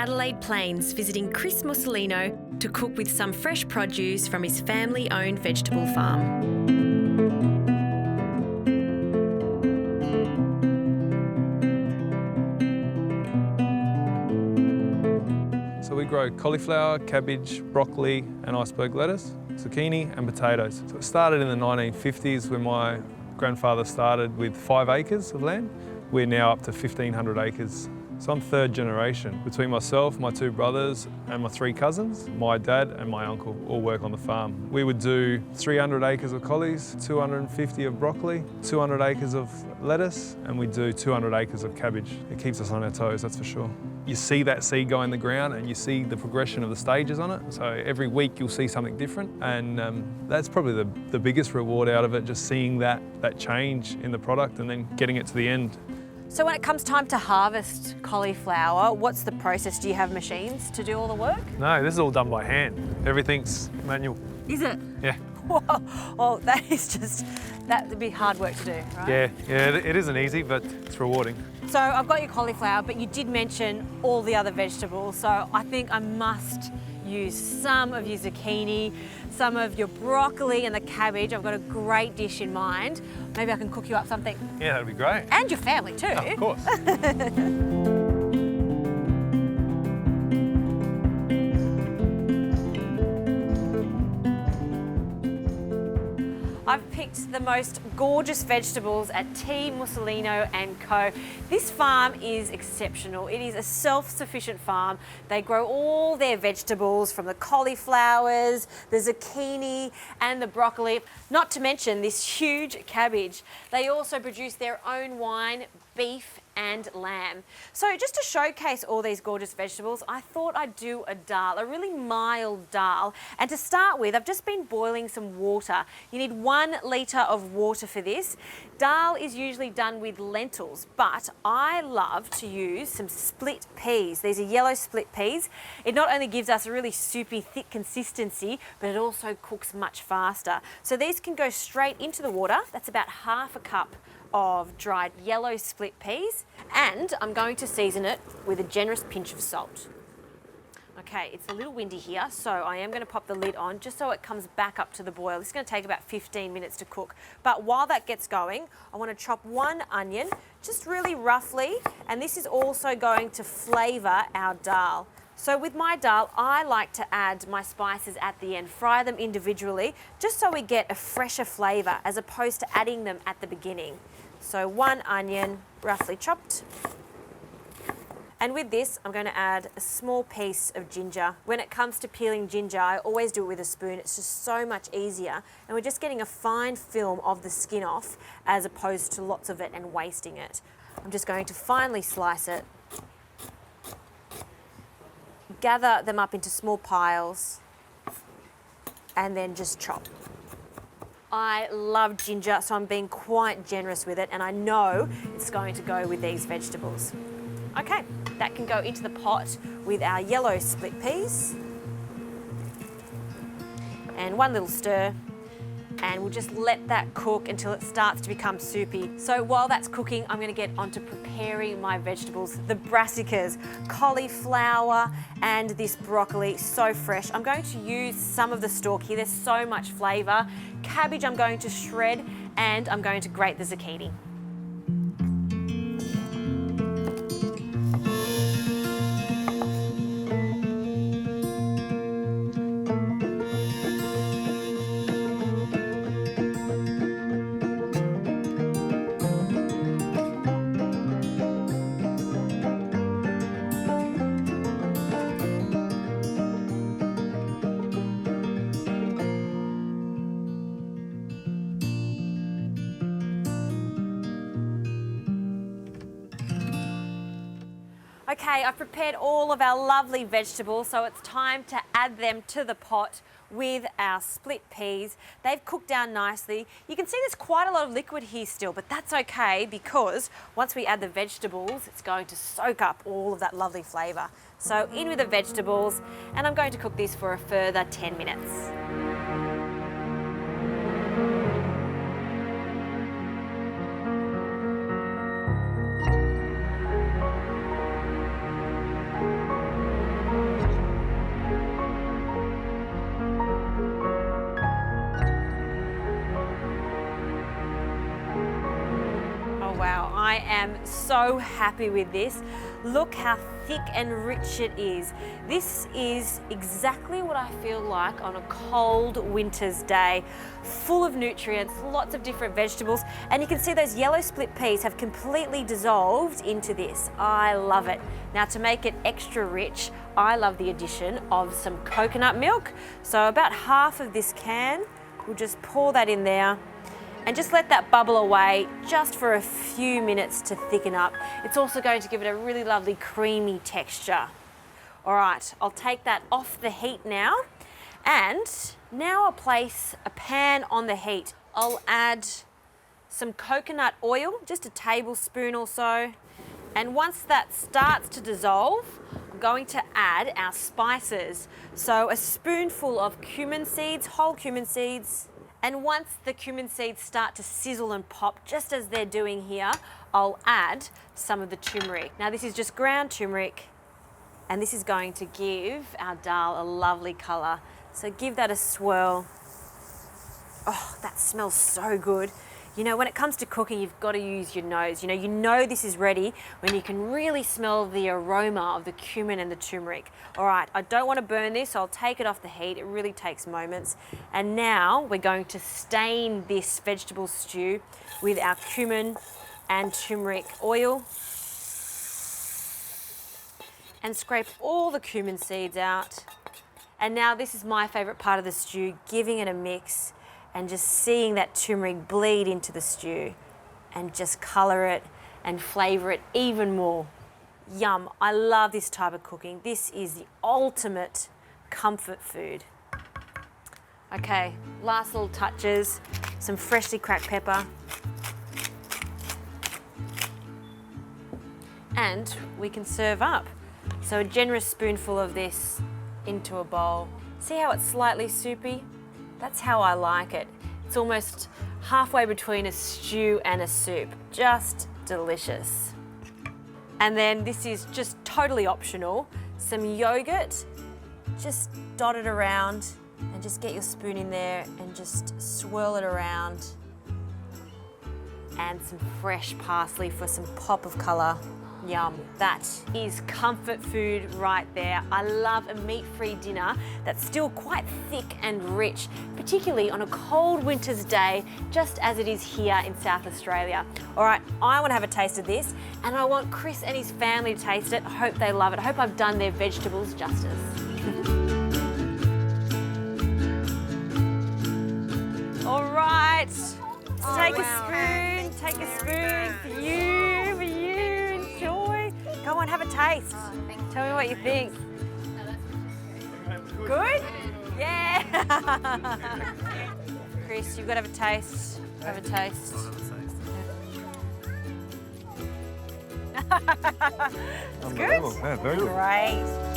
Adelaide Plains visiting Chris Mussolino to cook with some fresh produce from his family-owned vegetable farm. So we grow cauliflower, cabbage, broccoli and iceberg lettuce, zucchini and potatoes. So it started in the 1950s when my grandfather started with 5 acres of land. We're now up to 1,500 acres. So I'm third generation. Between myself, my 2 brothers and my 3 cousins, my dad and my uncle all work on the farm. We would do 300 acres of collies, 250 of broccoli, 200 acres of lettuce, and we do 200 acres of cabbage. It keeps us on our toes, that's for sure. You see that seed go in the ground and you see the progression of the stages on it. So every week you'll see something different, and that's probably the biggest reward out of it, just seeing that change in the product and then getting it to the end. So when it comes time to harvest cauliflower, what's the process? Do you have machines to do all the work? No, this is all done by hand. Everything's manual. Is it? Yeah. Whoa. Oh, that would be hard work to do, right? Yeah, it isn't easy, but it's rewarding. So I've got your cauliflower, but you did mention all the other vegetables, so I think I must use some of your zucchini, some of your broccoli and the cabbage. I've got a great dish in mind. Maybe I can cook you up something. Yeah, that'd be great. And your family too. Oh, of course. I've picked the most gorgeous vegetables at T. Mussolino & Co. This farm is exceptional. It is a self-sufficient farm. They grow all their vegetables, from the cauliflowers, the zucchini and the broccoli, not to mention this huge cabbage. They also produce their own wine, beef and lamb. So just to showcase all these gorgeous vegetables, I thought I'd do a dal, a really mild dal. And to start with, I've just been boiling some water. You need 1 litre of water for this. Dal is usually done with lentils, but I love to use some split peas. These are yellow split peas. It not only gives us a really soupy, thick consistency, but it also cooks much faster. So these can go straight into the water. That's about ½ a cup of dried yellow split peas, and I'm going to season it with a generous pinch of salt. Okay, it's a little windy here, so I am going to pop the lid on just so it comes back up to the boil. It's going to take about 15 minutes to cook. But while that gets going, I want to chop 1 onion, just really roughly, and this is also going to flavour our dal. So with my dal, I like to add my spices at the end, fry them individually, just so we get a fresher flavour as opposed to adding them at the beginning. So 1 onion, roughly chopped. And with this, I'm going to add a small piece of ginger. When it comes to peeling ginger, I always do it with a spoon. It's just so much easier. And we're just getting a fine film of the skin off as opposed to lots of it and wasting it. I'm just going to finely slice it. Gather them up into small piles and then just chop. I love ginger, so I'm being quite generous with it, and I know it's going to go with these vegetables. Okay, that can go into the pot with our yellow split peas. And 1 little stir. And we'll just let that cook until it starts to become soupy. So while that's cooking, I'm going to get onto preparing my vegetables. The brassicas, cauliflower and this broccoli, so fresh. I'm going to use some of the stalk here. There's so much flavour. Cabbage I'm going to shred, and I'm going to grate the zucchini. Okay, I've prepared all of our lovely vegetables, so it's time to add them to the pot with our split peas. They've cooked down nicely. You can see there's quite a lot of liquid here still, but that's okay because once we add the vegetables, it's going to soak up all of that lovely flavour. So in with the vegetables, and I'm going to cook this for a further 10 minutes. Wow, I am so happy with this. Look how thick and rich it is. This is exactly what I feel like on a cold winter's day. Full of nutrients, lots of different vegetables, and you can see those yellow split peas have completely dissolved into this. I love it. Now to make it extra rich, I love the addition of some coconut milk. So about half of this can, we'll just pour that in there and just let that bubble away just for a few minutes to thicken up. It's also going to give it a really lovely creamy texture. All right, I'll take that off the heat now. And now I'll place a pan on the heat. I'll add some coconut oil, just a tablespoon or so. And once that starts to dissolve, I'm going to add our spices. So a spoonful of cumin seeds, whole cumin seeds. And once the cumin seeds start to sizzle and pop, just as they're doing here, I'll add some of the turmeric. Now this is just ground turmeric, and this is going to give our dal a lovely colour. So give that a swirl. Oh, that smells so good. You know, when it comes to cooking, you've got to use your nose. You know this is ready when you can really smell the aroma of the cumin and the turmeric. All right, I don't want to burn this, so I'll take it off the heat. It really takes moments. And now we're going to stain this vegetable stew with our cumin and turmeric oil and scrape all the cumin seeds out. And now this is my favourite part of the stew, giving it a mix and just seeing that turmeric bleed into the stew and just colour it and flavour it even more. Yum, I love this type of cooking. This is the ultimate comfort food. Okay, last little touches, some freshly cracked pepper. And we can serve up. So a generous spoonful of this into a bowl. See how it's slightly soupy? That's how I like it. It's almost halfway between a stew and a soup. Just delicious. And then this is just totally optional. Some yogurt, just dot it around and just get your spoon in there and just swirl it around. And some fresh parsley for some pop of colour. Yum. That is comfort food right there. I love a meat-free dinner that's still quite thick and rich, particularly on a cold winter's day, just as it is here in South Australia. All right, I want to have a taste of this, and I want Chris and his family to taste it. I hope they love it. I hope I've done their vegetables justice. All right, take a spoon for you, enjoy. Go on, have a taste. Tell me what you think. Good? Yeah. Chris, you've got to have a taste. Have a taste. It's good? Yeah, very good. Great.